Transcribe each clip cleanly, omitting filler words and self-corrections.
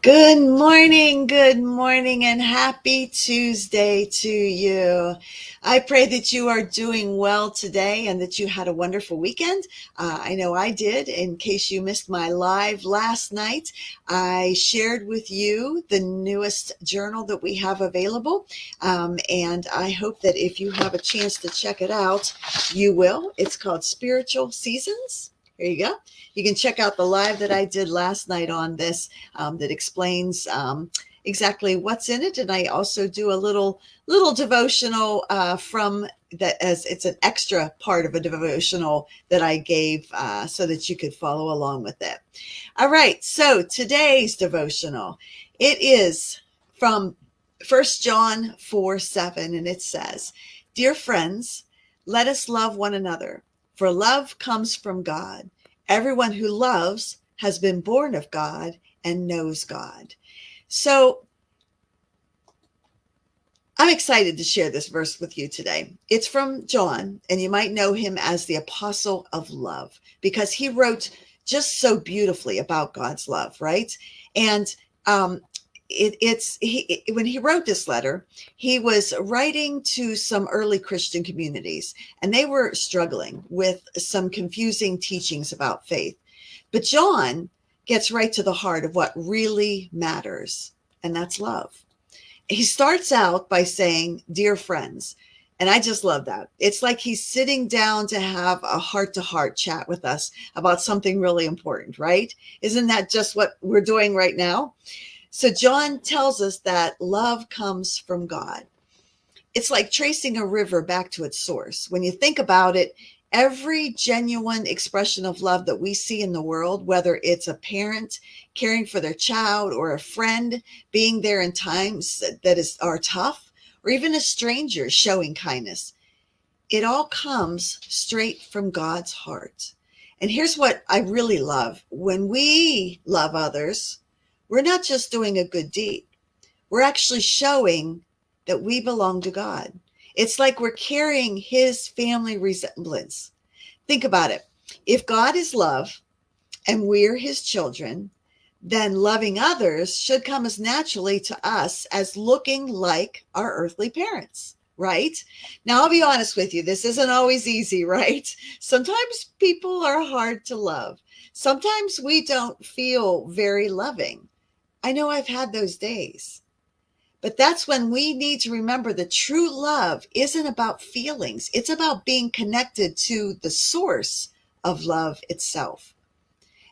Good morning, and happy Tuesday to you. I pray that you are doing well today and that you had a wonderful weekend. I know I did. In case you missed my live last night, I shared with you the newest journal that we have available. And I hope that if you have a chance to check it out, you will. It's called Spiritual Seasons. Here you go. You can check out the live that I did last night on this that explains exactly what's in it. And I also do a little devotional from that, as it's an extra part of a devotional that I gave so that you could follow along with it. All right. So today's devotional, it is from 1 John 4:7, and it says, "Dear friends, let us love one another, for love comes from God. Everyone who loves has been born of God and knows God." So I'm excited to share this verse with you today. It's from John, and you might know him as the Apostle of Love because he wrote just so beautifully about God's love, right? And when he wrote this letter, he was writing to some early Christian communities, and they were struggling with some confusing teachings about faith. But John gets right to the heart of what really matters, and that's love. He starts out by saying, "Dear friends," and I just love that. It's like he's sitting down to have a heart-to-heart chat with us about something really important, right? Isn't that just what we're doing right now? So John tells us that love comes from God. It's like tracing a river back to its source. When you think about it, every genuine expression of love that we see in the world, whether it's a parent caring for their child or a friend being there in times that are tough, or even a stranger showing kindness, it all comes straight from God's heart. And here's what I really love. When we love others, we're not just doing a good deed. We're actually showing that we belong to God. It's like we're carrying his family resemblance. Think about it. If God is love and we're his children, then loving others should come as naturally to us as looking like our earthly parents, right? Now, I'll be honest with you. This isn't always easy, right? Sometimes people are hard to love. Sometimes we don't feel very loving. I know I've had those days. But that's when we need to remember that true love isn't about feelings. It's about being connected to the source of love itself.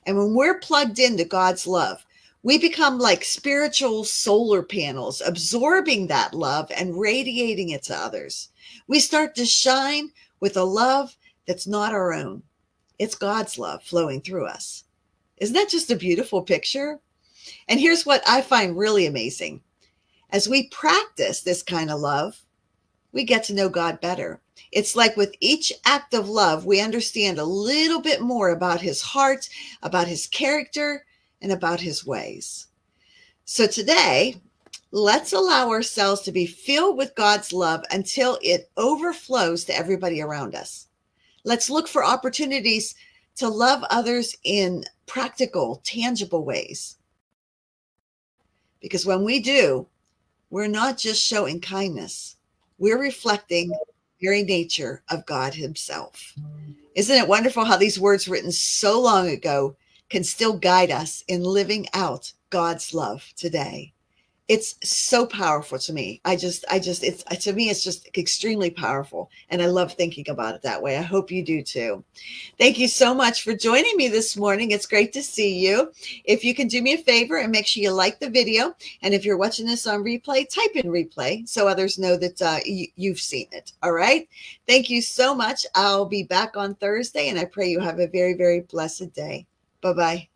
And when we're plugged into God's love, we become like spiritual solar panels, absorbing that love and radiating it to others. We start to shine with a love that's not our own. It's God's love flowing through us. Isn't that just a beautiful picture? And here's what I find really amazing. As we practice this kind of love, we get to know God better. It's like with each act of love, we understand a little bit more about his heart, about his character, and about his ways. So today, let's allow ourselves to be filled with God's love until it overflows to everybody around us. Let's look for opportunities to love others in practical, tangible ways. Because when we do, we're not just showing kindness. We're reflecting the very nature of God himself. Isn't it wonderful how these words written so long ago can still guide us in living out God's love today? It's so powerful to me. To me, it's just extremely powerful. And I love thinking about it that way. I hope you do too. Thank you so much for joining me this morning. It's great to see you. If you can do me a favor and make sure you like the video. And if you're watching this on replay, type in replay so others know that you've seen it. All right. Thank you so much. I'll be back on Thursday, and I pray you have a very, very blessed day. Bye-bye.